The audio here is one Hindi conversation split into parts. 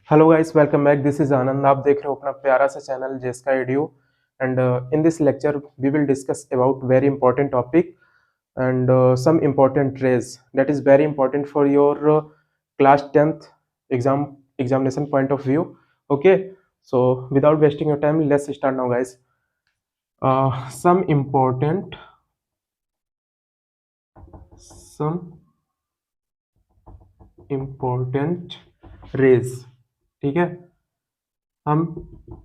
Hello guys, welcome back. This is Anand. आप देख रहे हो अपना प्यारा सा चैनल जेस्का एडियो। And in this lecture we will discuss about very important topic and some important rays that is very important for your class 10th examination point of view. Okay, so without wasting your time, let's start now guys. Some important rays, ठीक है। हम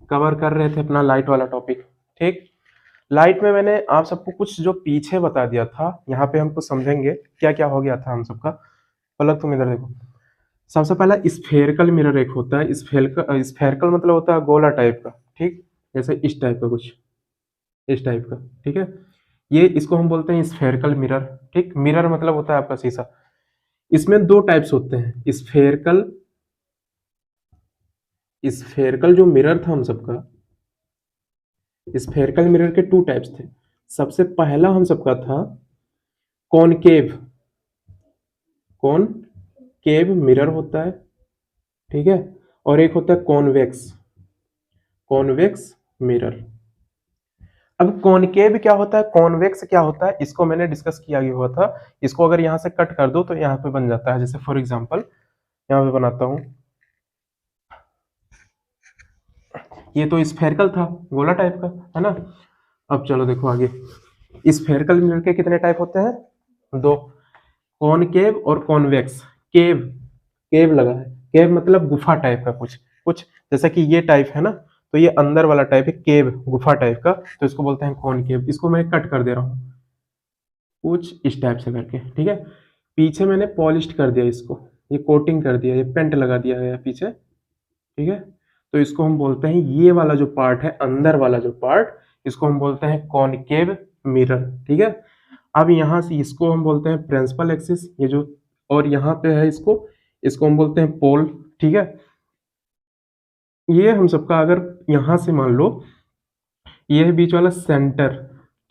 कवर कर रहे थे अपना लाइट वाला टॉपिक। ठीक, लाइट में मैंने आप सबको कुछ जो पीछे बता दिया था, यहाँ पे हमको समझेंगे क्या क्या हो गया था हम सबका। पलक तुम इधर देखो। सबसे पहला स्फेरिकल मिरर एक होता है। स्फेरिकल मतलब होता है गोला टाइप का, ठीक, जैसे इस टाइप का, कुछ इस टाइप का, ठीक है। ये इसको हम बोलते हैं स्फेरिकल मिरर। ठीक, मिरर मतलब होता है आपका शीशा। इसमें दो टाइप्स होते हैं। स्फेरिकल जो मिरर था हम सबका, स्फेरिकल मिरर के टू टाइप्स थे। सबसे पहला हम सबका था कॉनकेव। कॉनकेव मिरर होता है, ठीक है। और एक होता है कॉन्वेक्स मिरर। अब कॉनकेव क्या होता है, कॉन्वेक्स क्या होता है, इसको मैंने डिस्कस किया हुआ था। इसको अगर यहां से कट कर दो तो यहाँ पे बन जाता है। जैसे फॉर एग्जांपल यहाँ पे बनाता हूं, ये तो स्फेरिकल था, गोला टाइप का, है ना। अब चलो देखो आगे। स्फेरिकल मिरर के कितने टाइप होते हैं? दो, कॉनकेव और कॉन्वेक्स। केव, केव लगा है। केव मतलब गुफा टाइप का, कुछ कुछ जैसा कि ये टाइप है ना, तो ये अंदर वाला टाइप है केव, गुफा टाइप का, तो इसको बोलते हैं कॉनकेव। इसको मैं कट कर दे रहा हूँ कुछ इस टाइप से करके, ठीक है। पीछे मैंने पॉलिश कर दिया इसको, ये कोटिंग कर दिया, ये पेंट लगा दिया है पीछे, ठीक है। तो इसको हम बोलते हैं, ये वाला जो पार्ट है, अंदर वाला जो पार्ट, इसको हम बोलते हैं कॉनकेव मिरर, ठीक है। अब यहां से इसको हम बोलते हैं प्रिंसिपल एक्सिस, ये जो, और यहाँ पे है इसको इसको हम बोलते हैं पोल, ठीक है। ये हम सबका, अगर यहां से मान लो ये है बीच वाला सेंटर,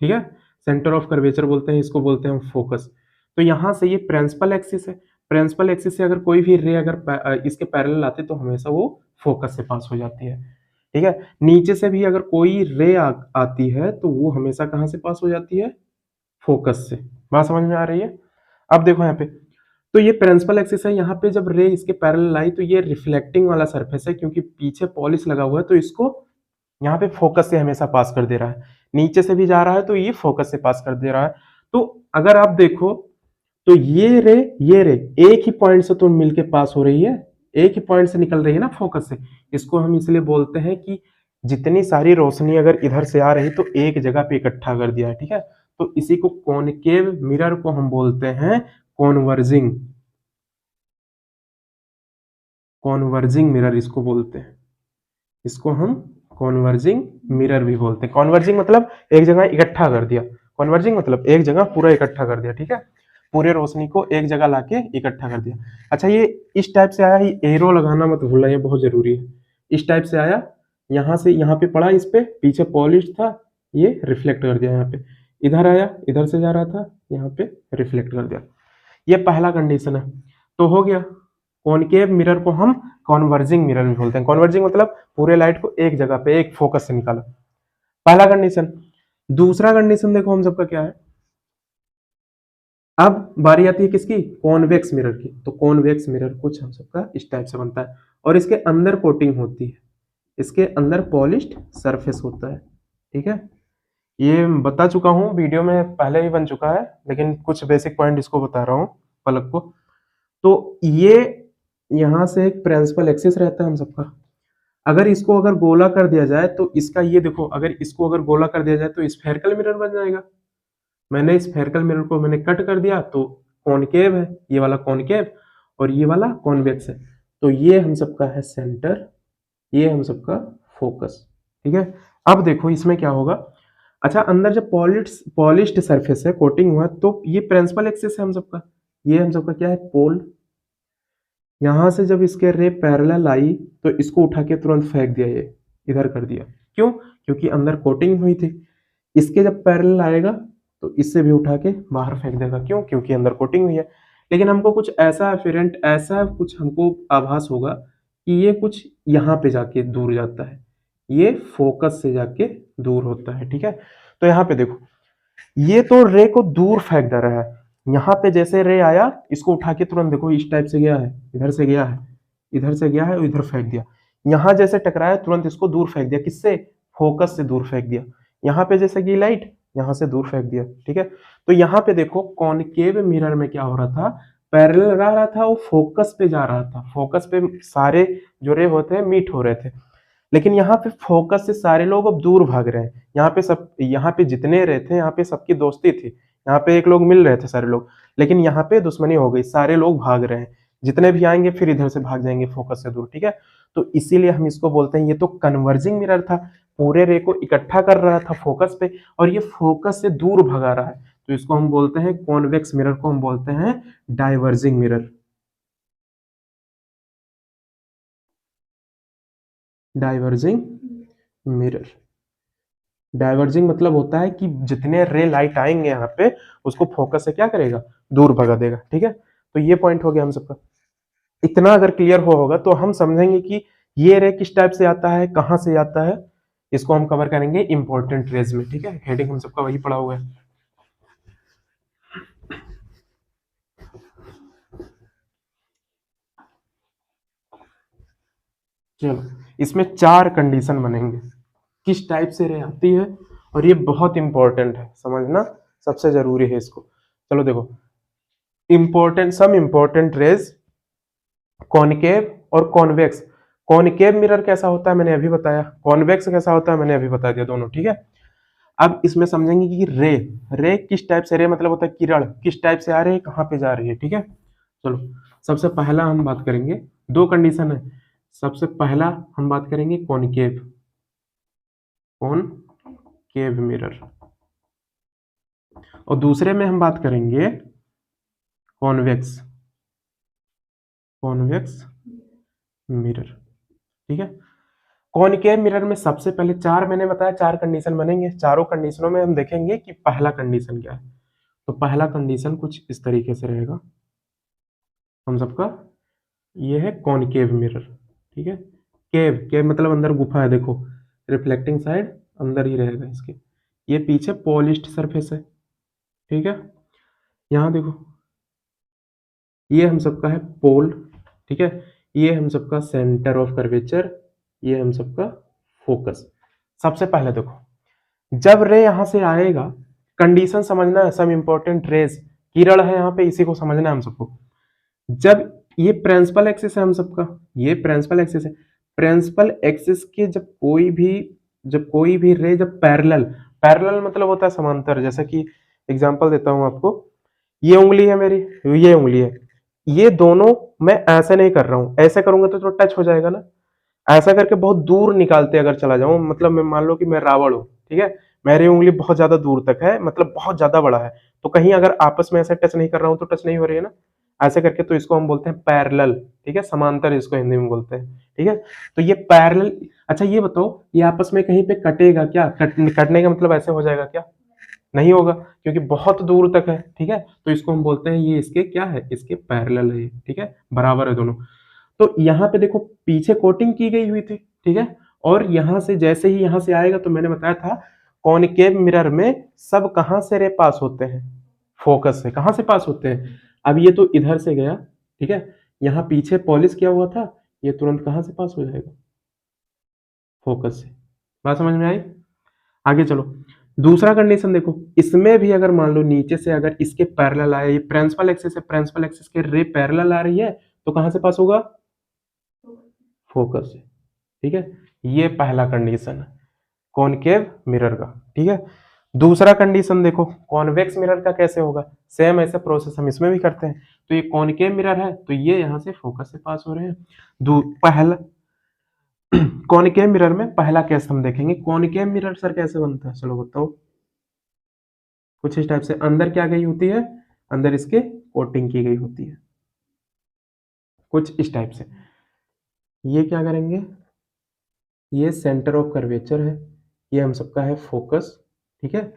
ठीक है, सेंटर ऑफ कर्वेचर बोलते हैं इसको, बोलते हैं हम फोकस। तो यहाँ से ये प्रिंसिपल एक्सिस है। प्रिंसिपल एक्सिस से अगर कोई भी रे अगर इसके पैरेलल आती है तो हमेशा वो फोकस से पास हो जाती है, ठीक है। नीचे से भी अगर कोई रे आती है तो वो हमेशा कहाँ से पास हो जाती है? फोकस से। बात समझ में आ रही है? अब देखो यहाँ पे, तो ये प्रिंसिपल एक्सिस है। यहाँ पे जब रे इसके पैरेलल आई तो ये रिफ्लेक्टिंग वाला सरफेस है, क्योंकि पीछे पॉलिश लगा हुआ है, तो इसको यहाँ पे फोकस से हमेशा पास कर दे रहा है। नीचे से भी जा रहा है तो ये फोकस से पास कर दे रहा है। तो अगर आप देखो तो ये रे एक ही पॉइंट से तो मिलके पास हो रही है, एक ही पॉइंट से निकल रही है ना, फोकस से। इसको हम इसलिए बोलते हैं कि जितनी सारी रोशनी अगर इधर से आ रही तो एक जगह पे इकट्ठा कर दिया है, ठीक है। तो इसी को कॉनकेव मिरर को हम बोलते हैं कॉन्वर्जिंग कॉन्वर्जिंग मिरर इसको बोलते हैं। इसको हम कॉन्वर्जिंग मिरर भी बोलते हैं। कॉन्वर्जिंग मतलब एक जगह इकट्ठा कर दिया, कॉन्वर्जिंग मतलब एक जगह पूरा इकट्ठा कर दिया, ठीक है। पूरे रोशनी को एक जगह लाके इकट्ठा कर दिया। अच्छा, ये इस टाइप से आया, ये एरो लगाना मत भूलना, ये बहुत जरूरी है। इस टाइप से आया, यहाँ से यहाँ पे पड़ा, इस पे पीछे पॉलिश था, ये रिफ्लेक्ट कर दिया यहाँ पे। इधर आया, इधर से जा रहा था, यहाँ पे रिफ्लेक्ट कर दिया। ये पहला कंडीशन है, तो हो गया। कॉनकेव मिरर को हम कॉन्वर्जिंग मिरर भी बोलते हैं। कॉन्वर्जिंग मतलब पूरे लाइट को एक जगह पे एक फोकस से निकाला, पहला कंडीशन। दूसरा कंडीशन देखो हम सबका क्या है। अब बारी आती है किसकी? कॉन्वेक्स मिरर की। तो कॉन्वेक्स मिरर कुछ हम सबका इस टाइप से बनता है, और इसके अंदर कोटिंग होती है, इसके अंदर पॉलिश्ड सरफेस होता है, ठीक है। ये बता चुका हूं, वीडियो में पहले ही बन चुका है, लेकिन कुछ बेसिक पॉइंट इसको बता रहा हूं पलक को। तो ये यहां से एक प्रिंसिपल एक्सिस रहता है हम सबका। अगर इसको अगर गोला कर दिया जाए तो इसका ये देखो, अगर इसको अगर गोला कर दिया जाए तो स्फेरिकल मिरर बन जाएगा। मैंने स्फेरिकल मिरर को मैंने कट कर दिया तो कॉनकेव है, ये वाला कॉनकेव और ये वाला कॉन्वेक्स है। तो ये हम सबका है सेंटर, ये हम सबका फोकस, ठीक है। अब देखो इसमें क्या होगा। अच्छा, अंदर जब पॉलिश्ड सरफेस है, कोटिंग हुआ, तो ये प्रिंसिपल एक्सिस है हम सबका। ये हम सबका क्या है? पोल। यहां से जब इसके रे पैरेलल आई तो इसको उठा के तुरंत फेंक दिया, ये इधर कर दिया। क्यों? क्योंकि अंदर कोटिंग हुई थी। इसके जब पैरेलल आएगा तो इससे भी उठा के बाहर फेंक देगा। क्यों? क्योंकि अंदर कोटिंग हुई है। लेकिन हमको कुछ ऐसा एफिरेंट, ऐसा कुछ हमको आभास होगा कि ये कुछ यहाँ पे जाके दूर जाता है, ये फोकस से जाके दूर होता है, ठीक है। तो यहाँ पे देखो, ये तो रे को दूर फेंक दे रहा है, यहाँ पे जैसे रे आया इसको उठा के तुरंत देखो इस टाइप से गया है, इधर से गया है, इधर से गया है और इधर फेंक दिया। यहाँ जैसे टकराया तुरंत इसको दूर फेंक दिया, किससे? फोकस से दूर फेंक दिया। यहाँ पे जैसे कि लाइट यहाँ से दूर फेंक दिया, ठीक है। तो यहाँ पे देखो कॉनकेव मिरर में क्या हो रहा था, पैरेलल रहा था, वो फोकस पे जा रहा था, फोकस पे सारे जो रे होते हैं मीट हो रहे थे। लेकिन यहाँ पे फोकस से सारे लोग अब दूर भाग रहे हैं, यहाँ पे जितने रहे थे यहाँ पे सबकी दोस्ती थी, यहाँ पे एक लोग मिल रहे थे सारे लोग, लेकिन यहाँ पे दुश्मनी हो गई, सारे लोग भाग रहे हैं, जितने भी आएंगे फिर इधर से भाग जाएंगे फोकस से दूर, ठीक है। तो इसीलिए हम इसको बोलते हैं ये तो कन्वर्जिंग मिरर था, पूरे रे को इकट्ठा कर रहा था फोकस पे, और ये फोकस से दूर भगा रहा है, तो इसको हम बोलते हैं कॉन्वेक्स मिरर को हम बोलते हैं diverging mirror. Diverging mirror, diverging मतलब होता है कि जितने रे लाइट आएंगे यहाँ पे उसको फोकस से क्या करेगा, दूर भगा देगा, ठीक है। तो ये पॉइंट हो गया हम सबका। इतना अगर क्लियर होगा तो हम समझेंगे कि ये रे किस टाइप से आता है, कहां से आता है, इसको हम कवर करेंगे इंपॉर्टेंट रेज में, ठीक है। हेडिंग हम सबका वही पड़ा हुआ है। चलो, इसमें 4 कंडीशन बनेंगे किस टाइप से रे आती है, और ये बहुत इंपॉर्टेंट है, समझना सबसे जरूरी है इसको। चलो देखो, सम इंपॉर्टेंट रेज, कॉनकेव और कॉन्वेक्स। कॉनकेव मिरर कैसा होता है मैंने अभी बताया, कॉन्वेक्स कैसा होता है मैंने अभी बता दिया दोनों, ठीक है। अब इसमें समझेंगे कि रे, रे किस टाइप से, रे मतलब होता है किरण, किस टाइप से आ रही है, कहां पे जा रही है, ठीक है। चलो, सबसे पहला हम बात करेंगे, 2 कंडीशन है। सबसे पहला हम बात करेंगे कॉनकेव, कॉनकेव मिरर, और दूसरे में हम बात करेंगे कॉन्वेक्स, कॉन्वेक्स मिरर, ठीक है। कॉनकेव मिरर में सबसे पहले 4 मैंने बताया 4 कंडीशन बनेंगे, चारों कंडीशनों में हम देखेंगे कि पहला कंडीशन क्या है। तो पहला कंडीशन कुछ इस तरीके से रहेगा हम सबका, ये है कॉनकेव मिरर, ठीक है। केव, केव मतलब अंदर गुफा है, देखो रिफ्लेक्टिंग साइड अंदर ही रहेगा इसके, ये पीछे पॉलिश्ड सरफेस है, ठीक है। यहाँ देखो, ये हम सबका है पोल, ठीक है, ये हम सबका सेंटर ऑफ कर्वेचर, ये हम सबका फोकस। सबसे पहले देखो, जब रे यहां से आएगा, कंडीशन समझना है, सम इंपॉर्टेंट रेज, किरण है यहाँ पे, इसी को समझना है हम सबको। जब ये प्रिंसिपल एक्सिस है हम सबका, ये प्रिंसिपल एक्सिस है, प्रिंसिपल एक्सिस के जब कोई भी रे जब पैरेलल, पैरेलल मतलब होता है समांतर, जैसा कि एग्जांपल देता हूं आपको, ये उंगली है मेरी, ये उंगली है, ये दोनों मैं ऐसे नहीं कर रहा हूं, ऐसे करूंगा तो टच हो जाएगा ना, ऐसा करके बहुत दूर निकालते अगर चला जाऊं, मतलब मैं मान लो कि मैं रावण हूं, ठीक है, मेरी उंगली बहुत ज्यादा दूर तक है, मतलब बहुत ज्यादा बड़ा है, तो कहीं अगर आपस में ऐसे टच नहीं कर रहा हूं तो टच नहीं हो रही है ना, ऐसे करके, तो इसको हम बोलते हैं पैरेलल, ठीक है, समांतर इसको हिंदी में बोलते हैं, ठीक है। तो ये पैरेलल, अच्छा ये बताओ, ये आपस में कहीं पे कटेगा क्या, कटने का मतलब ऐसे हो जाएगा क्या, नहीं होगा, क्योंकि बहुत दूर तक है, ठीक है। तो इसको हम बोलते हैं ये इसके क्या है, इसके पैरेलल है, ठीक है, बराबर है दोनों। तो यहाँ पे देखो पीछे कोटिंग की गई हुई थी, ठीक है, और यहां से जैसे ही यहां से आएगा, तो मैंने बताया था कॉनकेव मिरर में सब कहां से रे पास होते हैं, फोकस से, कहां से पास होते हैं। अब ये तो इधर से गया, ठीक है, यहाँ पीछे पॉलिश किया हुआ था, ये तुरंत कहां से पास हो जाएगा, फोकस से। बात समझ में आई? आगे चलो, दूसरा कंडीशन देखो, इसमें भी अगर मान लो नीचे से अगर इसके पैरेलल आए, ये प्रिंसिपल एक्सिस है, प्रिंसिपल एक्सिस के रे पैरेलल आ रही है, तो कहां से पास होगा, फोकस से, ठीक है। ये पहला कंडीशन है कॉनकेव मिरर का, ठीक है। दूसरा कंडीशन देखो, कॉन्वेक्स मिरर का कैसे होगा, सेम ऐसा प्रोसेस हम इसमें भी करते हैं। तो ये कॉनकेव मिरर है, तो ये यहां से फोकस से पास हो रहे हैं। पहला कॉनकेव मिरर में पहला केस हम देखेंगे, कॉनकेव मिरर सर कैसे बनता है, चलो बताओ। कुछ इस टाइप से, अंदर क्या गई होती है, अंदर इसके कोटिंग की गई होती है, कुछ इस टाइप से। ये क्या करेंगे, ये सेंटर ऑफ कर्वेचर है, ये हम सबका है फोकस, ठीक है।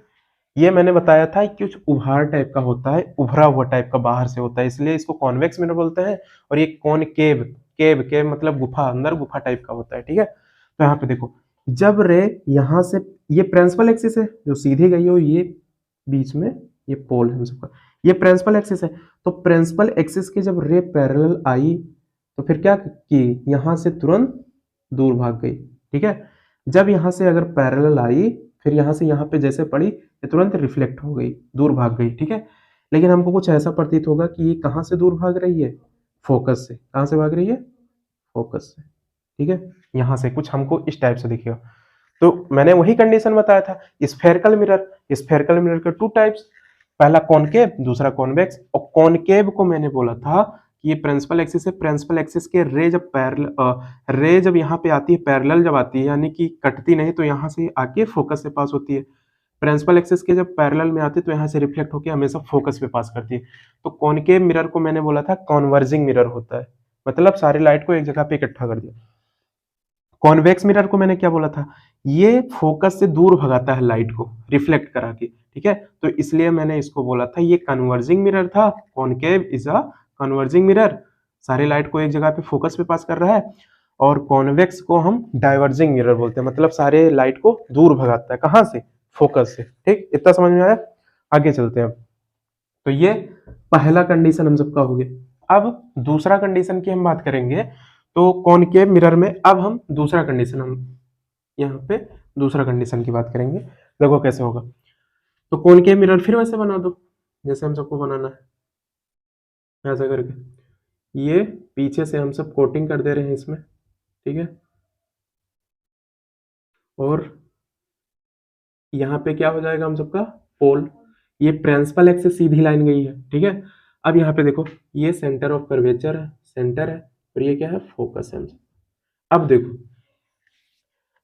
ये मैंने बताया था कि कुछ उभार टाइप का होता है, उभरा हुआ टाइप का बाहर से होता है, इसलिए इसको कॉन्वेक्स मिरर बोलते हैं। और ये कॉनकेव, केव, केव मतलब गुफा, अंदर गुफा टाइप का होता है, ठीक है। तो यहाँ पे देखो, जब रे यहाँ से, ये प्रिंसिपल एक्सिस है जो सीधी गई हो, ये बीच में ये पोल है हम सबका, ये प्रिंसिपल एक्सिस है। तो प्रिंसिपल एक्सिस के जब रे पैरेलल आई तो फिर क्या की, यहाँ से तुरंत दूर भाग गई, ठीक है। जब यहाँ से अगर पैरेलल आई, फिर यहाँ से यहाँ पे जैसे पड़ी, ये तुरंत रिफ्लेक्ट हो गई, दूर भाग गई, ठीक है। लेकिन हमको कुछ ऐसा प्रतीत होगा कि ये कहाँ से दूर भाग रही है, फोकस से। कहाँ से भाग रही है, फोकस से, ठीक है। यहाँ से कुछ हमको इस टाइप से दिखेगा। तो मैंने वही कंडीशन बताया था, स्फेरिकल मिरर, स्फेरिकल मिरर के टू टाइप्स, पहला कॉनकेव, दूसरा कॉन्वेक्स। और कॉनकेव को मैंने बोला था कि ये प्रिंसिपल एक्सिस है, प्रिंसिपल एक्सिस के रे जब पैरेलल, रे जब यहाँ पे आती है, पैरेलल जब आती है, यानी कि कटती नहीं, तो यहाँ से आके फोकस से पास होती है। प्रिंसिपल एक्सिस के जब पैरेलल में आती है तो यहाँ से रिफ्लेक्ट होकर हमेशा फोकस पे पास करती है। तो कॉनकेव मिरर को मैंने बोला था कॉन्वर्जिंग मिरर होता है, मतलब सारी लाइट को एक जगह पे इकट्ठा कर दिया। कॉन्वेक्स मिरर को मैंने क्या बोला था, ये फोकस से दूर भगाता है लाइट को, रिफ्लेक्ट करा के, ठीक है। तो इसलिए मैंने इसको बोला था ये कन्वर्जिंग मिरर था, concave is a converging mirror, सारी लाइट को एक जगह पे फोकस पे पास कर रहा है। और कॉन्वेक्स को हम डाइवर्जिंग मिरर बोलते हैं, मतलब सारे लाइट को दूर भगाता है, कहां से, फोकस से, ठीक। इतना समझ में आया, आगे चलते हैं। तो ये पहला कंडीशन हम सबका हो गया। अब दूसरा कंडीशन की हम बात करेंगे। तो कॉनकेव मिरर में अब हम दूसरा कंडीशन, हम यहाँ पे दूसरा कंडीशन की बात करेंगे। देखो कैसे होगा। तो कॉनकेव मिरर फिर वैसे बना दो जैसे हम सबको बनाना है, ऐसा करके ये पीछे से हम सब कोटिंग कर दे रहे हैं इसमें, ठीक है। और यहाँ पे क्या हो जाएगा हम सबका, पोल, ये प्रिंसिपल एक्सिस सीधी लाइन गई है, ठीक है। अब यहाँ पे देखो, ये सेंटर ऑफ कर्वेचर है, सेंटर है, और ये क्या है, फोकस है। अब देखो,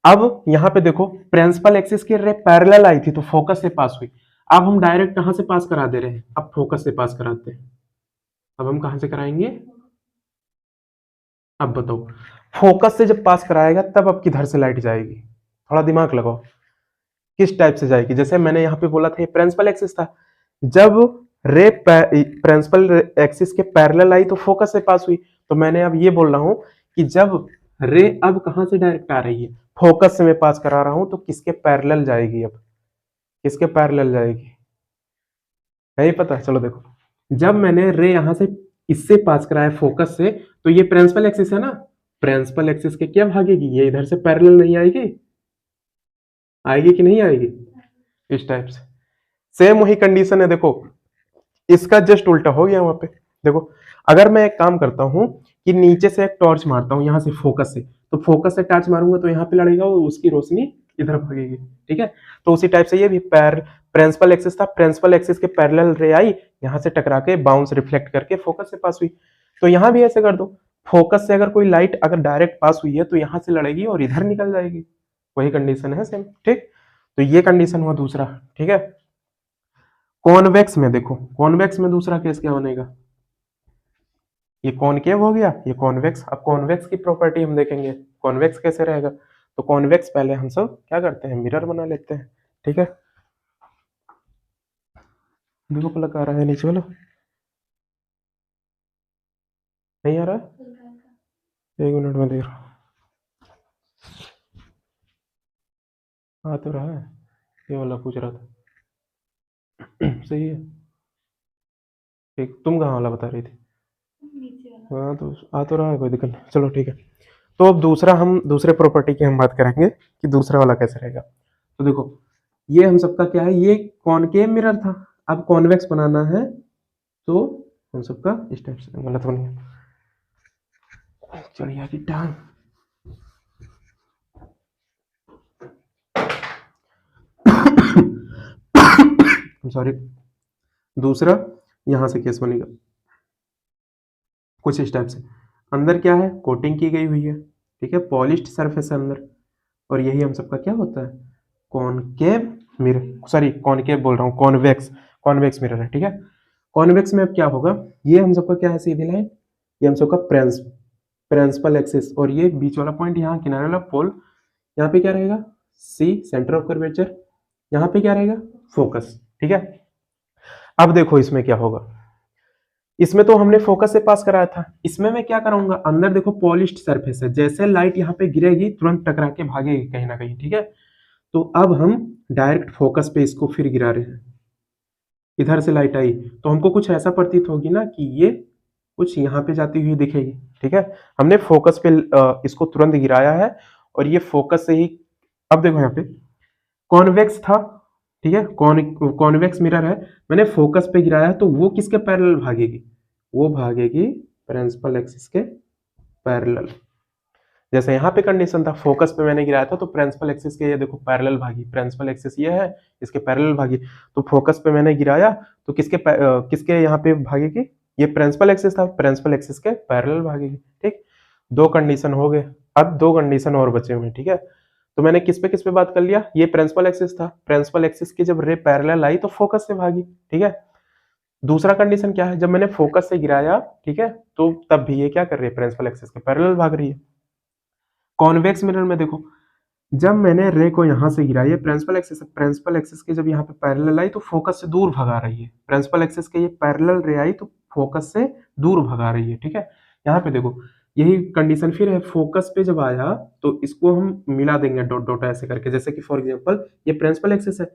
अब यहाँ पे देखो, प्रिंसिपल एक्सिस की रे पैरेलल आई थी तो फोकस से पास हुई। अब हम डायरेक्ट कहां से पास करा दे रहे हैं, अब फोकस से पास कराते हैं। अब हम कहां से कराएंगे, अब बताओ, फोकस से जब पास कराएगा तब अब किधर से लाइट जाएगी, थोड़ा दिमाग लगाओ, किस टाइप से जाएगी। जैसे मैंने यहाँ पे बोला था ये प्रिंसिपल एक्सिस था, जब रे प्रिंसिपल एक्सिस के पैरेलल आई तो फोकस से पास हुई। तो मैंने अब ये बोल रहा हूं कि जब रे अब कहां से डायरेक्ट आ रही है, फोकस से मैं पास करा रहा हूं, तो किसके पैरेलल जाएगी, अब किसके पैरेलल जाएगी, नहीं पता, चलो देखो। जब मैंने रे यहां से इससे पास कराया फोकस से, तो ये प्रिंसिपल एक्सिस है ना, प्रिंसिपल एक्सिस के क्या भागेगी, ये इधर से पैरेलल नहीं आएगी, आएगी कि नहीं आएगी, इस टाइप से। सेम वही कंडीशन है, देखो इसका जस्ट उल्टा हो गया वहां पे। देखो, अगर मैं एक काम करता हूं कि नीचे से एक टॉर्च मारता हूं यहां से फोकस से, तो फोकस से टॉर्च मारूंगा तो यहाँ पे लड़ेगा और उसकी रोशनी इधर भागेगी, ठीक है। तो उसी टाइप से ये भी प्रिंसिपल एक्सिस था, प्रिंसिपल एक्सिस के पैरेलल रे आई, यहाँ से टकरा के बाउंस रिफ्लेक्ट करके फोकस से पास हुई। तो यहाँ भी ऐसे कर दो, फोकस से अगर कोई लाइट अगर डायरेक्ट पास हुई है तो यहाँ से लड़ेगी और इधर निकल जाएगी, वही कंडीशन है सेम, ठीक। तो ये कंडीशन हुआ दूसरा, ठीक है। कॉन्वेक्स में देखो, कॉन्वेक्स में दूसरा केस क्या बनेगा, ये कॉनकेव हो गया, ये कॉन्वेक्स। अब कॉन्वेक्स की प्रॉपर्टी हम देखेंगे, कॉन्वेक्स कैसे रहेगा। तो कॉन्वेक्स पहले हम सब क्या करते हैं, मिरर बना लेते हैं, ठीक है। देखो पलक आ रहा है नीचे वाला, नहीं आ रहा, एक मिनट में देख रहा हूँ, आ तो रहा है, ये वाला पूछ रहा था। सही है, ठीक। तुम कहाँ वाला बता रही थी, हाँ तो आ तो रहा है, कोई दिक्कत नहीं, चलो ठीक है। तो अब दूसरा, हम दूसरे प्रॉपर्टी की हम बात करेंगे कि दूसरा वाला कैसे रहेगा। तो देखो, ये हम सबका क्या है, ये कॉनकेव मिरर था, अब कॉन्वेक्स बनाना है, तो हम सबका इस टाइप से, गलत बन गया, चढ़िया की टांग, सॉरी। दूसरा यहां से केस बनेगा कुछ इस टाइप से, अंदर क्या है, कोटिंग की गई हुई है, ठीक है, पॉलिश्ड सरफेस है अंदर, और यही हम सबका क्या होता है, कॉनकेव मिरर, सॉरी कॉनकेव बोल रहा हूँ, कॉन्वेक्स, कॉन्वेक्स मिरर है, ठीक है। कॉन्वेक्स में अब क्या होगा, ये हम सबका क्या है, सीधी लाइन, ये हम सबका प्रिंसिपल एक्सिस, और ये बीच वाला पॉइंट यहाँ किनारे वाला पोल, यहाँ पे क्या रहेगा, सी सेंटर ऑफ कर्वेचर, यहाँ पे क्या रहेगा, फोकस, ठीक है। अब देखो इसमें क्या होगा, इसमें तो हमने फोकस से पास कराया था, इसमें मैं क्या कराऊंगा, अंदर देखो पॉलिश्ड सरफेस है, जैसे लाइट यहाँ पे गिरेगी तुरंत टकरा के भागेगी कहीं ना कहीं, ठीक है। तो अब हम डायरेक्ट फोकस पे इसको फिर गिरा रहे हैं, इधर से लाइट आई तो हमको कुछ ऐसा प्रतीत होगी ना कि ये कुछ यहाँ पे जाती हुई दिखेगी, ठीक है। हमने फोकस पे इसको तुरंत गिराया है और ये फोकस से ही, अब देखो यहाँ पे कॉन्वेक्स था, ठीक है, कॉन्वेक्स मिरर है, मैंने फोकस पे गिराया तो वो किसके पैरेलल भागेगी, वो भागेगी प्रिंसिपल एक्सिस के पैरेलल। जैसे यहाँ पे कंडीशन था, फोकस पे मैंने गिराया था तो प्रिंसिपल एक्सिस के ये देखो पैरेलल भागी, प्रिंसिपल एक्सिस ये है, इसके पैरेलल भागी, तो फोकस पे मैंने गिराया तो किसके यहाँ पे भागेगी, ये प्रिंसिपल एक्सिस था, प्रिंसिपल एक्सिस के पैरेलल भागेगी, ठीक। दो कंडीशन हो गए, अब दो कंडीशन और बचे हुए, ठीक है। तो मैंने किस पे बात कर लिया, ये प्रिंसिपल एक्सिस था, प्रिंसिपल एक्सिस की जब रे पैरेलल आई तो फोकस से भागी, ठीक है। दूसरा कंडीशन क्या है, जब मैंने फोकस से गिराया, ठीक है, तो तब भी ये क्या कर रही है, प्रिंसिपल एक्सिस के पैरेलल भाग रही है। कॉन्वेक्स मिरर में देखो, जब मैंने रे को यहां से गिराई है, प्रिंसिपल एक्सिस के जब यहाँ पे पैरेलल आई तो फोकस से दूर भगा रही है, प्रिंसिपल एक्सिस के ये पैरेलल रे आई तो फोकस से दूर भगा रही है, ठीक है। यहाँ पे देखो यही कंडीशन फिर है, फोकस पे जब आया तो इसको हम मिला देंगे डॉट डॉट ऐसे करके, जैसे कि फॉर एग्जांपल ये प्रिंसिपल एक्सिस है,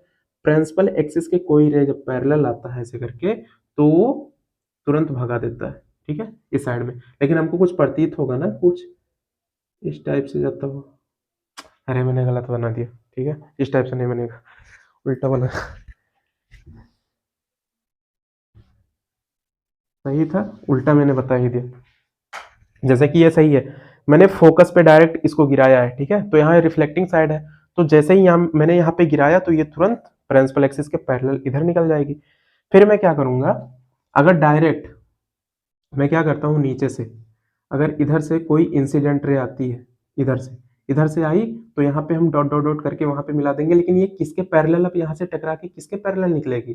प्रिंसिपल एक्सिस के कोई रे जब पैरेलल आता है ऐसे करके तो तुरंत भगा देता है, ठीक है, इस साइड में। लेकिन हमको कुछ प्रतीत होगा ना, कुछ इस टाइप से जाता हो, अरे मैंने गलत बना दिया, ठीक है, इस टाइप से नहीं बनेगा, उल्टा बना, सही था, उल्टा मैंने बता ही दिया। जैसे कि ये सही है, मैंने फोकस पे डायरेक्ट इसको गिराया है, ठीक है, तो यहाँ रिफ्लेक्टिंग साइड है, तो जैसे ही मैंने यहाँ पे गिराया तो ये तुरंत प्रिंसिपल एक्सिस के पैरेलल इधर निकल जाएगी। फिर मैं क्या करूंगा, अगर डायरेक्ट मैं क्या करता हूँ, नीचे से अगर इधर से कोई इंसिडेंट रे आती है, इधर से आई तो यहाँ पे हम डॉट डॉट डॉट करके वहां पे मिला देंगे, लेकिन ये किसके पैरेलल, अब यहाँ से टकरा के किसके पैरेलल निकलेगी,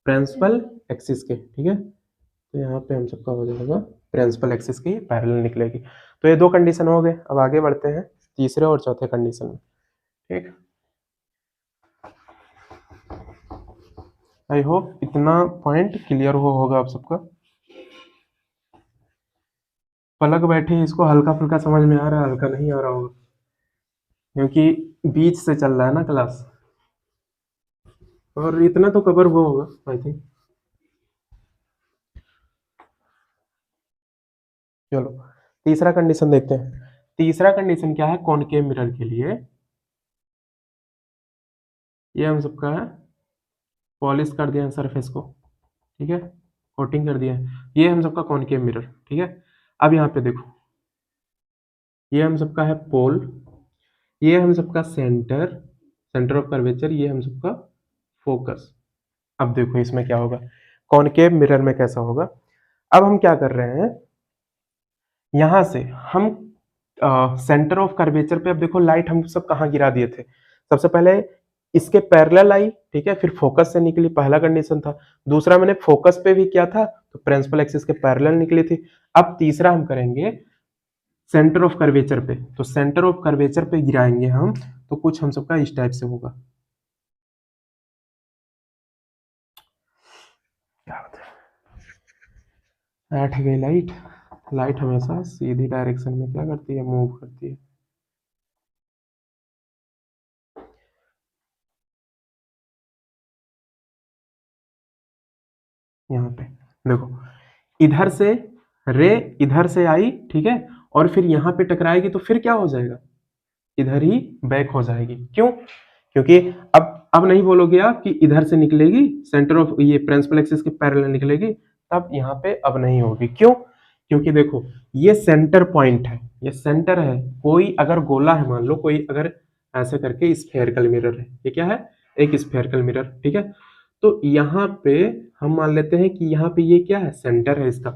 प्रिंसिपल एक्सिस के, ठीक है। तो यहाँ पे हम सबका हो जाएगा प्रिंसिपल एक्सिस की पैरेलल निकलेगी। तो ये दो कंडीशन हो गए, अब आगे बढ़ते हैं तीसरे और चौथे कंडीशन में, ठीक। आई होप इतना पॉइंट क्लियर होगा आप सबका। पलक बैठे इसको हल्का फुल्का समझ में आ रहा है, हल्का नहीं आ रहा होगा क्योंकि बीच से चल रहा है ना क्लास, और इतना तो कवर हुआ होगा आई थिंक। चलो तीसरा कंडीशन देखते हैं। तीसरा कंडीशन क्या है, कॉनकेव मिरर के लिए ये हम सबका है, पॉलिश कर दिया है सरफेस को, ठीक है, कोटिंग कर दिया है, ये हम सबका कॉनकेव मिरर, ठीक है। अब यहाँ पे देखो, ये हम सबका है पोल, ये हम सबका सेंटर ऑफ कर्वेचर, ये हम सबका फोकस। अब देखो इसमें क्या होगा, कॉनकेव मिरर में कैसा होगा। अब हम क्या कर रहे हैं, यहां से हम सेंटर ऑफ कर्वेचर पे, अब देखो लाइट हम सब कहाँ गिरा दिए थे, सबसे पहले इसके पैरेलल आई, ठीक है, फिर फोकस से निकली, पहला कंडीशन था। दूसरा मैंने फोकस पे भी किया था तो प्रिंसिपल एक्सिस के पैरेलल निकली थी। अब तीसरा हम करेंगे सेंटर ऑफ कर्वेचर पे, तो सेंटर ऑफ कर्वेचर पे गिराएंगे हम, तो कुछ हम सबका इस टाइप से होगा, क्या होता है, बैठ गई लाइट। लाइट हमेशा सीधी डायरेक्शन में क्या करती है, मूव करती है। यहाँ पे देखो, इधर से रे इधर से आई, ठीक है, और फिर यहाँ पे टकराएगी तो फिर क्या हो जाएगा, इधर ही बैक हो जाएगी। क्यों, क्योंकि अब नहीं बोलोगे आप कि इधर से निकलेगी, सेंटर ऑफ ये प्रिंसिपल एक्सिस के पैरेलल निकलेगी, तब यहाँ पे अब नहीं होगी। क्यों, क्योंकि देखो ये सेंटर पॉइंट है, ये सेंटर है, कोई अगर गोला है, मान लो कोई अगर ऐसे करके स्फेरिकल मिरर है, ये क्या है, एक स्फेरिकल मिरर, ठीक है। तो यहाँ पे हम मान लेते हैं कि यहाँ पे ये क्या है, सेंटर है इसका।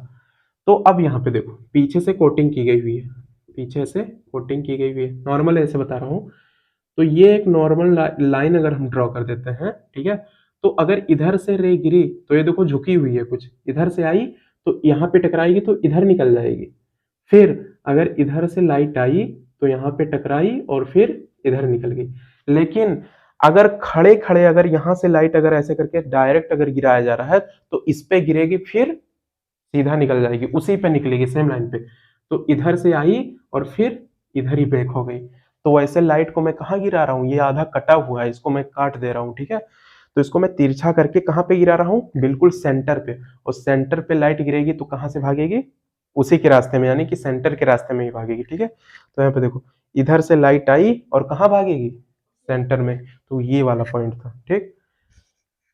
तो अब यहाँ पे देखो पीछे से कोटिंग की गई हुई है, पीछे से कोटिंग की गई हुई है, नॉर्मल ऐसे बता रहा हूँ। तो ये एक नॉर्मल लाइन अगर हम ड्रॉ कर देते हैं, ठीक है, तो अगर इधर से रे गिरी तो ये देखो झुकी हुई है, कुछ इधर से आई तो यहाँ पे टकराएगी तो इधर निकल जाएगी। फिर अगर इधर से लाइट आई तो यहाँ पे टकराई और फिर इधर निकल गई। लेकिन अगर खड़े खड़े अगर यहाँ से लाइट अगर ऐसे करके डायरेक्ट अगर गिराया जा रहा है तो इस पे गिरेगी, फिर सीधा निकल जाएगी, उसी पे निकलेगी सेम लाइन पे। तो इधर से आई और फिर इधर ही ब्रेक हो गई। तो वैसे लाइट को मैं कहाँ गिरा रहा हूँ, ये आधा कटा हुआ है, इसको मैं काट दे रहा हूँ, ठीक है। तो इसको मैं तिरछा करके कहाँ पे गिरा रहा हूँ, बिल्कुल सेंटर पे। और सेंटर पे लाइट गिरेगी तो कहाँ से भागेगी, उसी के रास्ते में, यानी कि सेंटर के रास्ते में ही भागेगी, ठीक है। तो यहाँ पे देखो, इधर से लाइट आई और कहाँ भागेगी, सेंटर में। तो ये वाला पॉइंट था, ठीक।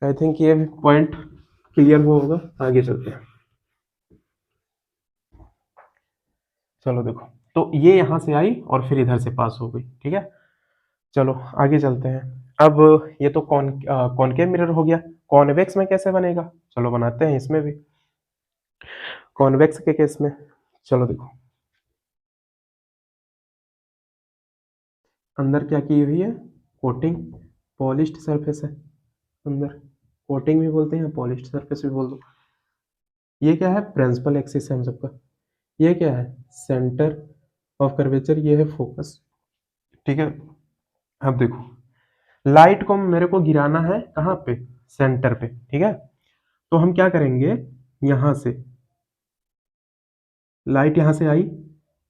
आई थिंक ये पॉइंट क्लियर हुआ होगा। आगे चलते हैं, चलो देखो। तो ये यहां से आई और फिर इधर से पास हो गई, ठीक है। चलो आगे चलते हैं। अब ये तो कॉनकेव मिरर हो गया। कॉन्वेक्स में कैसे बनेगा, चलो बनाते हैं इसमें भी। कॉन्वेक्स के केस में चलो देखो, अंदर क्या की हुई है, कोटिंग, पॉलिश्ड सरफेस है अंदर। कोटिंग भी बोलते हैं, पॉलिश्ड सरफेस भी बोल दो। ये क्या है, प्रिंसिपल एक्सिस है हम सबका। ये क्या है, सेंटर ऑफ कर्वेचर, ये है फोकस, ठीक है। अब देखो, लाइट को मेरे को गिराना है कहाँ पे, सेंटर पे, ठीक है। तो हम क्या करेंगे, यहां से लाइट यहां से आई,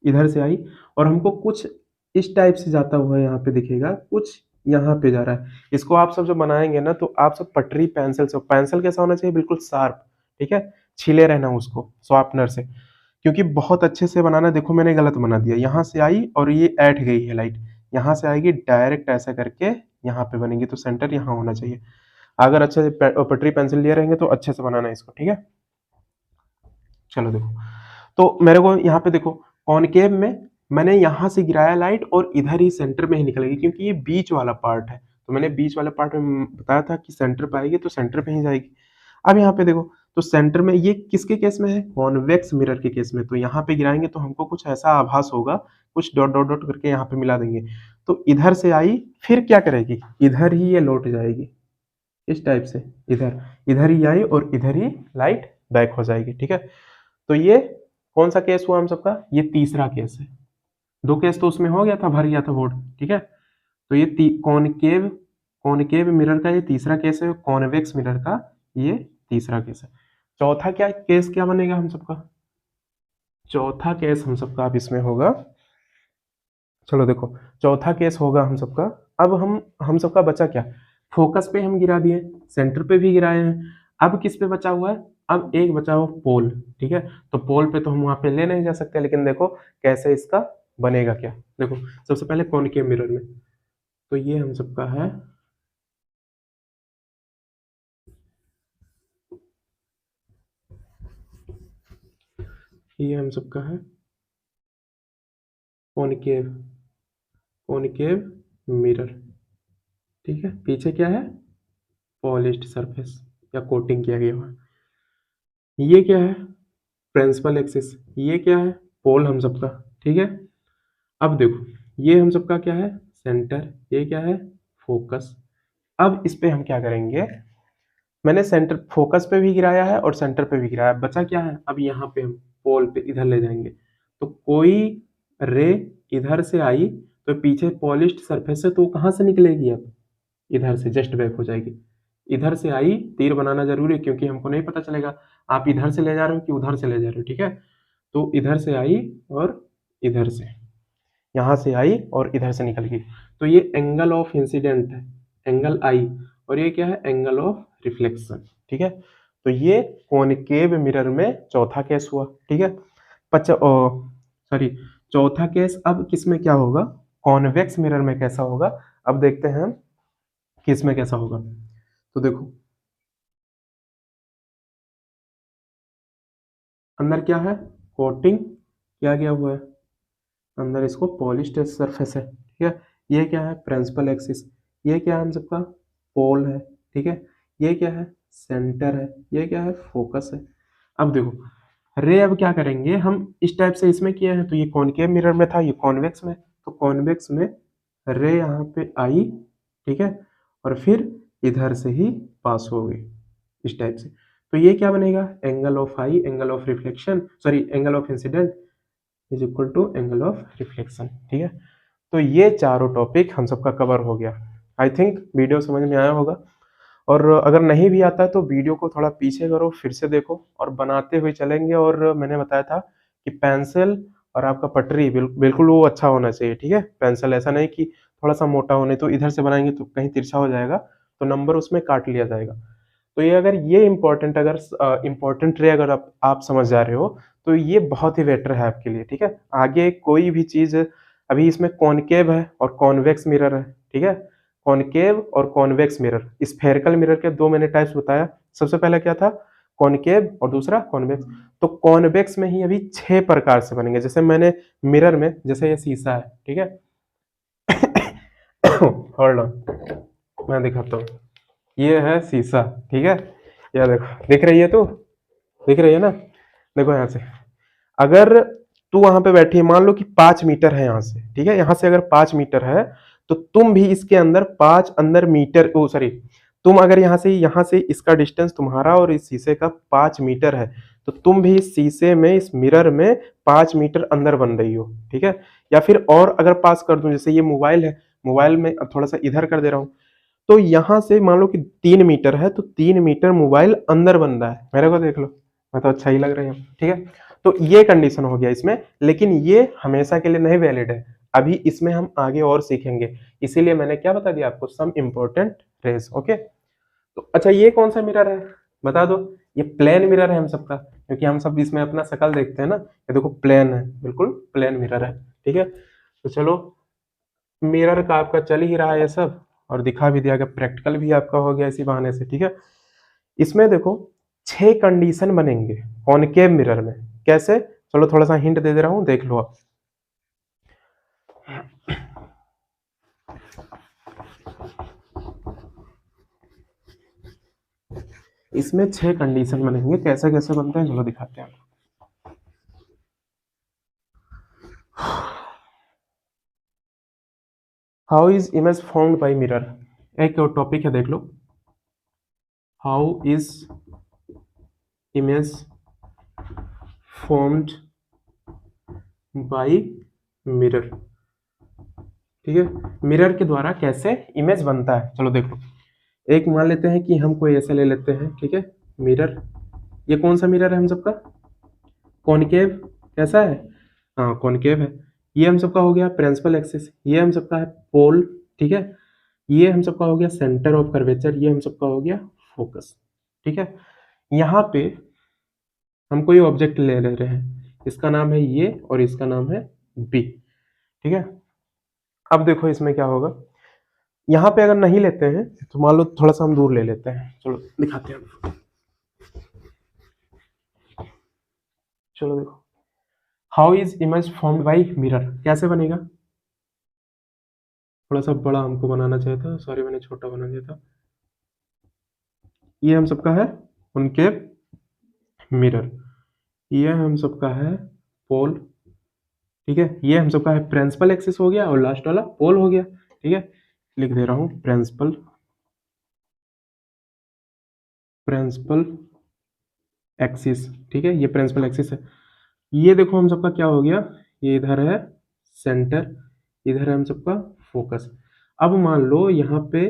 इधर से आई, और हमको कुछ इस टाइप से जाता हुआ यहाँ पे दिखेगा, कुछ यहाँ पे जा रहा है। इसको आप सब जब बनाएंगे ना, तो आप सब पटरी पेंसिल से, पेंसिल कैसा होना चाहिए, बिल्कुल शार्प, ठीक है। छीले रहना उसको शार्पनर से, क्योंकि बहुत अच्छे से बनाना। देखो मैंने गलत बना दिया, यहाँ से आई और ये ऐठ गई है लाइट, यहाँ से आएगी डायरेक्ट ऐसा करके यहाँ पे बनेगी। तो सेंटर यहाँ होना चाहिए। अगर अच्छे से पटरी पेंसिल लिए रहेंगे तो अच्छे से बनाना है इसको, ठीक है। चलो देखो, तो मेरे को यहाँ पे देखो, कॉनकेव में मैंने यहाँ से गिराया लाइट और इधर ही सेंटर में ही निकलेगी, क्योंकि ये बीच वाला पार्ट है। तो मैंने बीच वाले पार्ट में बताया था कि सेंटर पे आएगी तो सेंटर पे ही जाएगी। अब यहाँ पे देखो, तो सेंटर में ये किसके केस में है, कॉन्वेक्स मिरर के केस में। तो यहाँ पे गिराएंगे तो हमको कुछ ऐसा आभास होगा, कुछ डॉट डॉट डॉट करके यहाँ पे मिला देंगे। तो इधर से आई, फिर क्या करेगी, इधर ही ये लौट जाएगी, इस टाइप से। इधर इधर ही आई और इधर ही लाइट बैक हो जाएगी, ठीक है। तो ये कौन सा केस हुआ हम सबका, ये तीसरा केस है। दो केस तो उसमें हो गया था, भर गया था बोर्ड, ठीक है। तो ये कॉनकेव कॉनकेव मिरर का ये तीसरा केस है, कॉन्वेक्स मिरर का ये तीसरा केस है। चौथा क्या केस क्या बनेगा हम सबका, चौथा केस हम सबका अब इसमें होगा। चलो देखो, चौथा केस होगा हम सबका। अब हम सबका बचा क्या, फोकस पे हम गिरा दिए, सेंटर पे भी गिराए हैं। अब किस पे बचा हुआ है, अब एक बचा हुआ पोल, ठीक है। तो पोल पे तो हम वहां पे ले नहीं जा सकते, लेकिन देखो कैसे इसका बनेगा क्या। देखो सबसे पहले कॉनकेव मिरर में, तो ये हम सबका है, ये हम सबका है कॉनकेव कॉनकेव मिरर, ठीक है। पीछे क्या है, पॉलिश्ड सरफेस या कोटिंग किया गया हुआ। ये क्या है, प्रिंसिपल एक्सिस, ये क्या है, पोल हम सबका, ठीक है। अब देखो, ये हम सबका क्या है, सेंटर, ये क्या है, फोकस। अब इस पे हम क्या करेंगे, मैंने सेंटर फोकस पे भी गिराया है और सेंटर पे भी गिराया है, बचा क्या है, अब यहाँ पे हम पोल पे इधर ले जाएंगे। तो कोई रे इधर से आई, तो पीछे पॉलिश्ड सरफेस है, तो कहाँ से निकलेगी, अब इधर से जस्ट बैक हो जाएगी। इधर से आई, तीर बनाना जरूरी है, क्योंकि हमको नहीं पता चलेगा आप इधर से ले जा रहे हो कि उधर से ले जा रहे हो, ठीक है। तो इधर से आई और इधर से, यहाँ से आई और इधर से निकल गई। तो ये एंगल ऑफ इंसिडेंट है, एंगल आई, और ये क्या है, एंगल ऑफ रिफ्लेक्शन, ठीक है। तो ये कॉनकेव मिरर में चौथा केस हुआ, ठीक है। सॉरी, चौथा केस अब किस में क्या होगा, कॉन्वेक्स मिरर में कैसा होगा। अब देखते हैं हम किस में कैसा होगा। तो देखो, अंदर क्या है, कोटिंग किया गया हुआ है, अंदर इसको पॉलिश्ड सरफेस है, ठीक है। ये क्या है, प्रिंसिपल एक्सिस, ये क्या है हम सबका, पोल है, ठीक है। ये क्या है, सेंटर है, ये क्या है, फोकस है। अब देखो, रे अब क्या करेंगे हम, इस टाइप से इसमें किए हैं, तो ये कॉनकेव मिरर में था, ये कॉन्वेक्स में। तो कॉन्वेक्स में रे यहाँ पे आई, ठीक है, और फिर इधर से ही पास हो गई, इस टाइप से। तो ये क्या बनेगा, angle of i, angle of reflection, sorry angle of incidence is equal to angle of reflection, ठीक है। तो ये चारों टॉपिक हम सबका कवर हो गया। आई थिंक वीडियो समझ में आया होगा। और अगर नहीं भी आता है तो वीडियो को थोड़ा पीछे करो, फिर से देखो और बनाते हुए चलेंगे। और मैंने बताया था कि पेंसिल और आपका पटरी बिल्कुल वो अच्छा होना चाहिए, ठीक है। पेंसिल ऐसा नहीं कि थोड़ा सा मोटा होने, तो इधर से बनाएंगे तो कहीं तिरछा हो जाएगा तो नंबर उसमें काट लिया जाएगा। तो ये अगर ये इम्पोर्टेंट अगर इम्पोर्टेंट रे अगर आप समझ जा रहे हो तो ये बहुत ही बेटर है आपके लिए, ठीक है। आगे कोई भी चीज, अभी इसमें कॉनकेव है और कॉन्वेक्स मिरर है, ठीक है। कॉनकेव और कॉन्वेक्स मिरर, स्फेरिकल मिरर के दो मैंने टाइप्स बताया। सबसे पहला क्या था, कॉनकेव, और दूसरा कॉन्वेक्स। तो कॉन्वेक्स में ही अभी 6 प्रकार से बनेंगे। जैसे मैंने मिरर में, जैसे ये शीशा है, ठीक है। होल्ड ऑन, मैं दिखाता हूँ। ये है शीशा, ठीक है। ये देखो, दिख रही है, तो दिख रही है ना। देखो यहाँ से, अगर तू वहां पे बैठी है, मान लो कि 5 मीटर है यहाँ से, ठीक है। यहाँ से अगर 5 मीटर है तो तुम भी इसके अंदर 5 अंदर मीटर, ओ सॉरी, तुम अगर यहाँ से इसका डिस्टेंस तुम्हारा और इस शीशे का 5 मीटर है, तो तुम भी इस शीशे में, इस मिरर में 5 मीटर अंदर बन रही हो, ठीक है। या फिर और अगर पास कर दूं, जैसे ये मोबाइल है, मोबाइल में थोड़ा सा इधर कर दे रहा हूँ, तो यहां से मान लो कि 3 मीटर है, तो 3 मीटर मोबाइल अंदर बन रहा है। मेरे को देख लो, मैं तो अच्छा ही लग रही हूँ, ठीक है। तो ये कंडीशन हो गया इसमें, लेकिन ये हमेशा के लिए नहीं वैलिड है। अभी इसमें हम आगे और सीखेंगे, इसीलिए मैंने क्या बता दिया आपको, सम इंपॉर्टेंट रेज, ओके। तो अच्छा, ये कौन सा मिरर है बता दो। ये प्लेन मिरर है हम सबका, क्योंकि हम सब इसमें अपना शकल देखते हैं ना। ये देखो प्लेन है, बिल्कुल प्लेन मिरर है, ठीक है। तो चलो, मिरर का आपका चल ही रहा है ये सब, और दिखा भी दिया गया, प्रैक्टिकल भी आपका हो गया इसी बहाने से, ठीक है। इसमें देखो 6 कंडीशन बनेंगे कॉनकेव मिरर में। कैसे, चलो थोड़ा सा हिंट दे दे रहा हूं, देख लो आप। इसमें 6 कंडीशन बनेंगे, कैसे कैसे बनते हैं चलो दिखाते हैं। How is image formed by mirror, एक टॉपिक है, देख लो। How is image formed by mirror, ठीक है। मिरर के द्वारा कैसे इमेज बनता है, चलो देखो। एक मान लेते हैं कि हम कोई ऐसा ले लेते हैं, ठीक है, मिरर। ये कौन सा मिरर है हम सबका, कॉनकेव, कैसा है, हाँ कॉनकेव है। ये हम सबका हो गया प्रिंसिपल एक्सिस, ये हम सबका है पोल, ठीक है। ये हम सबका हो गया सेंटर ऑफ कर्वेचर, ये हम सबका हो गया फोकस, ठीक है। यहाँ पे हम कोई ऑब्जेक्ट ले रहे हैं, इसका नाम है ये और इसका नाम है बी, ठीक है। अब देखो इसमें क्या होगा, यहाँ पे अगर नहीं लेते हैं तो मान लो थोड़ा सा हम दूर ले लेते हैं, चलो दिखाते हैं। चलो देखो, how is image formed by mirror, कैसे बनेगा। थोड़ा सा बड़ा हमको बनाना चाहिए था, सॉरी मैंने छोटा बना दिया था। ये हम सबका है उनके मिरर, ये हम सबका है पोल, ठीक है। ये हम सबका है प्रिंसिपल एक्सिस हो गया, और लास्ट वाला पोल हो गया, ठीक है। लिख दे रहा हूं प्रिंसिपल, प्रिंसिपल एक्सिस, ठीक है। ये प्रिंसिपल एक्सिस है। ये देखो हम सबका क्या हो गया, ये इधर है सेंटर, इधर है हम सबका फोकस। अब मान लो यहाँ पे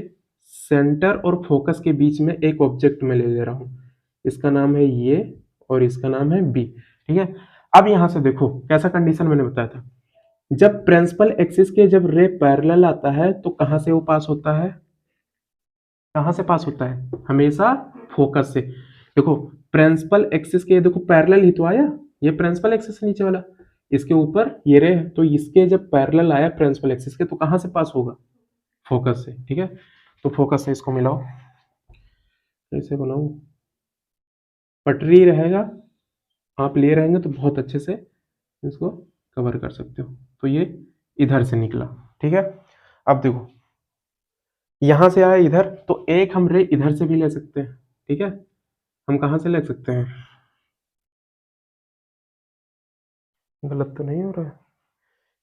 सेंटर और फोकस के बीच में एक ऑब्जेक्ट में ले ले रहा हूँ, इसका नाम है ये और इसका नाम है बी, ठीक है। अब यहाँ से देखो कैसा कंडीशन मैंने बताया था, जब प्रिंसिपल एक्सिस के जब रे पैरेलल आता है तो कहाँ से वो पास होता है, कहाँ से पास होता है, हमेशा फोकस से। देखो प्रिंसिपल एक्सिस के, देखो पैरेलल ही तो आया, ये प्रिंसिपल एक्सिस नीचे वाला, इसके ऊपर ये रे है, तो इसके जब पैरेलल आया प्रिंसिपल एक्सिस के तो कहाँ से पास होगा, फोकस से, ठीक है। तो फोकस से इसको मिलाओ, कैसे बनाऊं, पटरी रहेगा, आप लिए रहेंगे तो बहुत अच्छे से इसको कवर कर सकते हो। तो ये इधर से निकला, ठीक है। अब देखो यहां से आया इधर, तो एक हम रे इधर से भी ले सकते हैं, ठीक है। हम कहां से ले सकते हैं, गलत तो नहीं हो रहा है,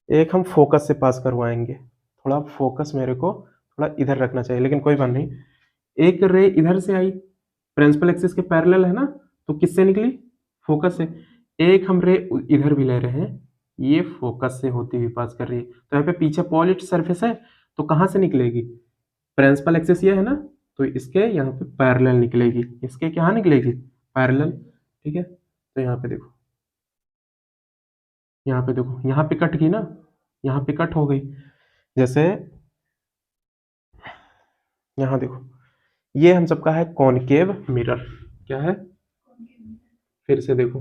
एक हम फोकस से पास करवाएंगे। थोड़ा फोकस मेरे को थोड़ा इधर रखना चाहिए, लेकिन कोई बात नहीं। एक रे इधर से आई, प्रिंसिपल एक्सिस के पैरेलल है ना, तो किससे निकली, फोकस से। एक हम रे इधर भी ले रहे हैं, ये फोकस से होती हुई पास कर रही है, तो यहाँ पे पीछे पॉलिश सरफेस है, तो कहाँ से निकलेगी, प्रिंसिपल एक्सिस ये है ना, तो इसके यहाँ पे पैरेलल निकलेगी, इसके क्या निकलेगी, पैरेलल। ठीक है, तो यहाँ पे देखो, यहाँ पे देखो, यहाँ पे कट की ना, यहाँ पे कट हो गई। जैसे यहाँ देखो, ये हम सबका है कॉनकेव मिरर। क्या है, फिर से देखो,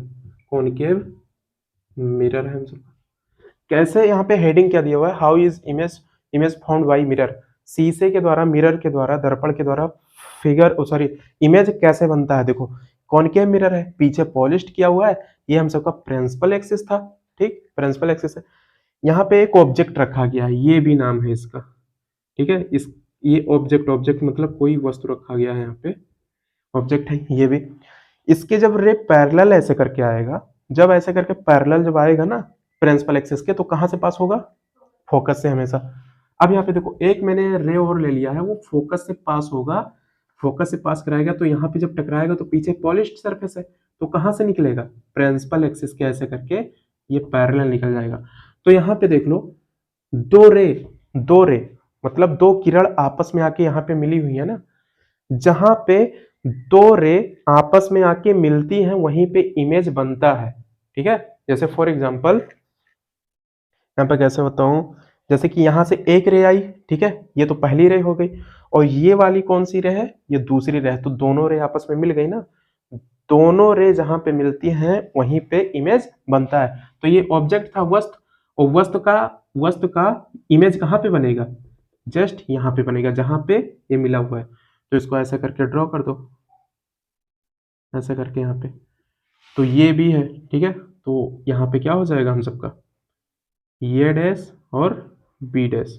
कॉनकेव मिरर है हम सबका। कैसे, यहाँ पे हेडिंग क्या दिया हुआ है, how is image image found by mirror. शीशे के द्वारा, मिरर के द्वारा, दर्पण के द्वारा फिगर सॉरी इमेज कैसे बनता है। देखो कॉनकेव मिरर है, पीछे पॉलिश्ड किया हुआ है, ये हम सबका प्रिंसिपल एक्सिस था। ठीक, प्रिंसिपल एक्सिस है। यहाँ पे एक ऑब्जेक्ट रखा गया है, ये भी नाम है इसका। ठीक है, इस ये ऑब्जेक्ट, ऑब्जेक्ट मतलब कोई वस्तु रखा गया है, यहाँ पे ऑब्जेक्ट है ये भी। इसके जब रे पैरेलल ऐसे करके आएगा, जब ऐसे करके पैरेलल जब आएगा ना प्रिंसिपल एक्सिस के, तो कहां से पास होगा, फोकस से हमेशा। अब यहाँ पे देखो, एक मैंने रे और ले लिया है, वो फोकस से पास होगा, फोकस से पास कराएगा, तो यहाँ पे जब टकराएगा तो पीछे पॉलिश्ड सरफेस है, तो कहां से निकलेगा, प्रिंसिपल एक्सिस के ऐसे करके ये पैरेलल निकल जाएगा। तो यहाँ पे देख लो, दो रे मतलब दो किरण आपस में आके यहाँ पे मिली हुई है ना, जहां पे दो रे आपस में आके मिलती हैं वहीं पे इमेज बनता है। ठीक है, जैसे फॉर एग्जांपल यहाँ पे कैसे बताऊं, जैसे कि यहां से एक रे आई, ठीक है, ये तो पहली रे हो गई, और ये वाली कौन सी रे है, ये दूसरी रे है, तो दोनों रे आपस में मिल गई ना, दोनों रे जहां पे मिलती हैं वहीं पे इमेज बनता है। तो ये ऑब्जेक्ट था वस्तु, और वस्तु का इमेज कहाँ पे बनेगा, जस्ट यहाँ पे बनेगा जहां पे ये मिला हुआ है। तो इसको ऐसा करके ड्रॉ कर दो, ऐसा करके यहाँ पे, तो ये भी है। ठीक है, तो यहाँ पे क्या हो जाएगा हम सबका, ये डैश और बी डैश।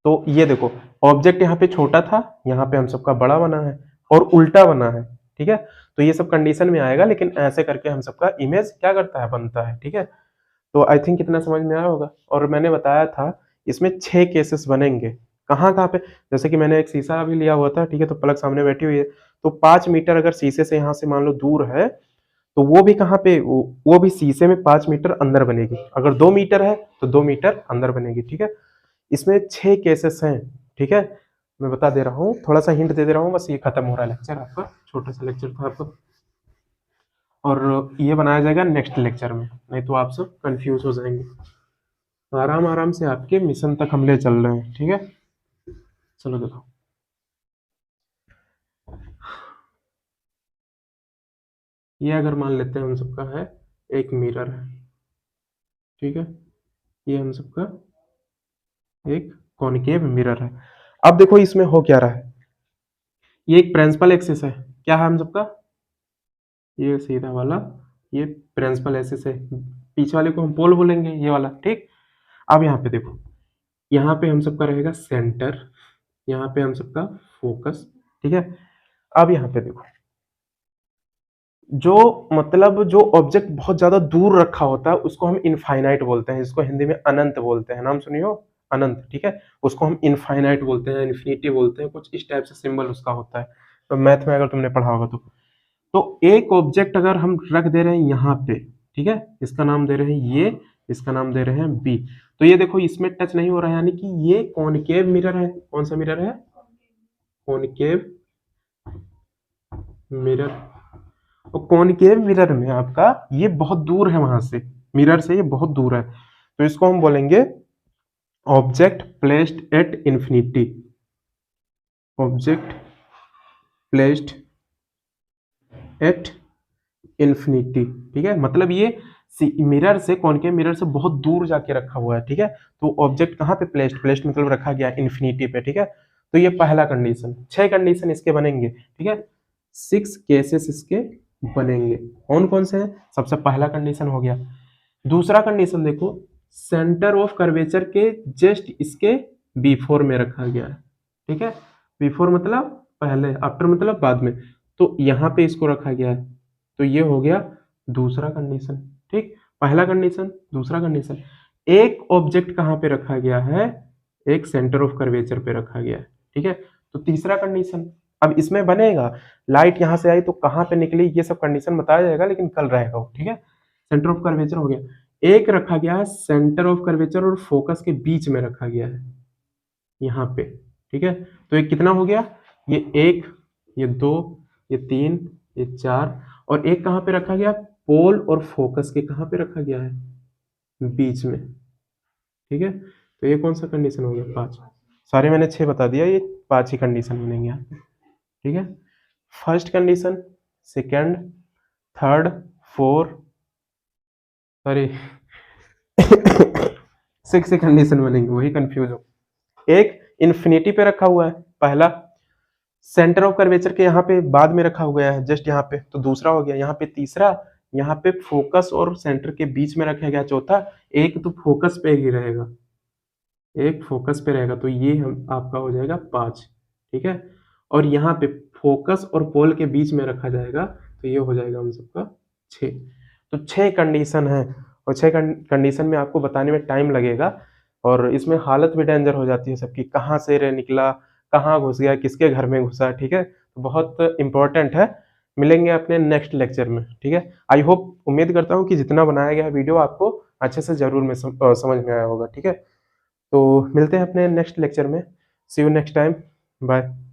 तो ये देखो, ऑब्जेक्ट यहाँ पे छोटा था, यहाँ पे हम सबका बड़ा बना है, और उल्टा बना है। ठीक है, तो ये सब कंडीशन में आएगा, लेकिन ऐसे करके हम सबका इमेज क्या करता है, बनता है। ठीक है, तो आई थिंक कितना समझ में आया होगा। और मैंने बताया था इसमें 6 केसेस बनेंगे, कहाँ कहाँ पे, जैसे कि मैंने एक शीशा भी लिया हुआ था, ठीक है, तो पलक सामने बैठी हुई है, तो 5 मीटर अगर शीशे से यहाँ से मान लो दूर है, तो वो भी कहाँ पे, वो भी शीशे में 5 मीटर अंदर बनेगी। अगर 2 मीटर है तो 2 मीटर अंदर बनेगी। ठीक है, इसमें 6 केसेस हैं। ठीक है, मैं बता दे रहा हूँ, थोड़ा सा हिंट दे रहा हूँ, बस ये खत्म हो रहा है लेक्चर आपका, छोटा सा लेक्चर था आपका, और ये बनाया जाएगा नेक्स्ट लेक्चर में, नहीं तो आप सब कंफ्यूज हो जाएंगे। आराम आराम से आपके मिशन तक हम ले चल रहे हैं। ठीक है, चलो देखो, ये अगर मान लेते हैं हम सबका है एक मिरर है। ठीक है, ये हम सबका एक कॉनकेव मिरर है। अब देखो इसमें हो क्या रहा है, ये एक प्रिंसिपल एक्सिस है, क्या है हम सबका, ये सीधा वाला, ये प्रिंसिपल एक्सिस है, पीछे वाले को हम पोल बोलेंगे, ये वाला। ठीक, अब यहाँ पे देखो, यहाँ पे हम सबका रहेगा सेंटर, यहाँ पे हम सबका फोकस। ठीक है, अब यहाँ पे देखो, जो मतलब जो ऑब्जेक्ट बहुत ज्यादा दूर रखा होता है उसको हम इनफाइनाइट बोलते हैं, जिसको हिंदी में अनंत बोलते हैं, नाम सुनियो, अनंत। ठीक है, उसको हम इनफाइनाइट बोलते हैं, इन्फिनिटी बोलते हैं, कुछ इस टाइप से सिंबल उसका होता है, तो मैथ में अगर तुमने पढ़ा होगा तो एक ऑब्जेक्ट अगर हम रख दे रहे हैं यहाँ पे, ठीक है, इसका नाम दे रहे हैं ये, इसका नाम दे रहे हैं बी, तो ये देखो इसमें टच नहीं हो रहा है, यानी कि ये कॉनकेव मिरर है। कौन सा मिरर है, कॉनकेव मिरर। और कॉनकेव मिरर में आपका ये बहुत दूर है, वहां से मिरर से ये बहुत दूर है, तो इसको हम बोलेंगे object placed at infinity, object placed at infinity. ठीक है, मतलब ये मिरर से, कॉनकेव मिरर से बहुत दूर जाके रखा हुआ है। ठीक है, तो ऑब्जेक्ट कहाँ पे प्लेस्ड, प्लेस्ड मतलब रखा गया इंफिनिटी पे। ठीक है, तो ये पहला कंडीशन, 6 कंडीशन इसके बनेंगे। ठीक है, 6 केसेस इसके बनेंगे। कौन कौन से हैं, सबसे पहला कंडीशन हो गया। दूसरा कंडीशन देखो, सेंटर ऑफ कर्वेचर के जस्ट इसके बिफोर में रखा गया है। ठीक है, बिफोर मतलब पहले, आफ्टर मतलब बाद में, तो यहाँ पे इसको रखा गया है, तो ये हो गया दूसरा कंडीशन। ठीक, पहला कंडीशन, दूसरा कंडीशन, एक ऑब्जेक्ट कहाँ पे रखा गया है, एक सेंटर ऑफ कर्वेचर पे रखा गया है। ठीक है, तो तीसरा कंडीशन, अब इसमें बनेगा लाइट यहाँ से आई तो कहाँ पे निकली, ये सब कंडीशन बताया जाएगा, लेकिन कल रहेगा वो। ठीक है, सेंटर ऑफ कर्वेचर हो गया, एक रखा गया है सेंटर ऑफ कर्वेचर और फोकस के बीच में रखा गया है यहाँ पे। ठीक है, तो ये कितना हो गया, ये 1, ये 2, ये 3, ये 4, और एक कहाँ पे रखा गया, पोल और फोकस के कहाँ पे रखा गया है, बीच में। ठीक है, तो ये कौन सा कंडीशन हो गया, 5। सारे मैंने 6 बता दिया, ये 5 ही कंडीशन बनेंगे यहाँ पे। ठीक है, first condition, second, third, fourth, sorry 6 ही कंडीशन बनेंगे, वही कंफ्यूज हो। एक इन्फिनिटी पे रखा हुआ है पहला, सेंटर ऑफ कर्वेचर के यहाँ पे बाद में रखा हुआ है, जस्ट यहाँ पे, तो दूसरा हो गया। यहाँ पे तीसरा, यहाँ पे फोकस और सेंटर के बीच में रखा गया चौथा, एक तो फोकस पे ही रहेगा, एक फोकस पे रहेगा, तो ये हम आपका हो जाएगा 5। ठीक है, और यहाँ पे फोकस और पोल के बीच में रखा जाएगा, तो ये हो जाएगा हम सबका 6। तो 6 कंडीशन है, और 6 कंडीशन में आपको बताने में टाइम लगेगा, और इसमें हालत भी डेंजर हो जाती है सबकी, कहाँ से रे निकला, कहाँ घुस गया, किसके घर में घुसा। ठीक है, तो बहुत इंपॉर्टेंट है। मिलेंगे अपने नेक्स्ट लेक्चर में। ठीक है, आई होप, उम्मीद करता हूँ कि जितना बनाया गया वीडियो आपको अच्छे से जरूर में समझ में आया होगा। ठीक है, तो मिलते हैं अपने नेक्स्ट लेक्चर में। सी यू नेक्स्ट टाइम, बाय।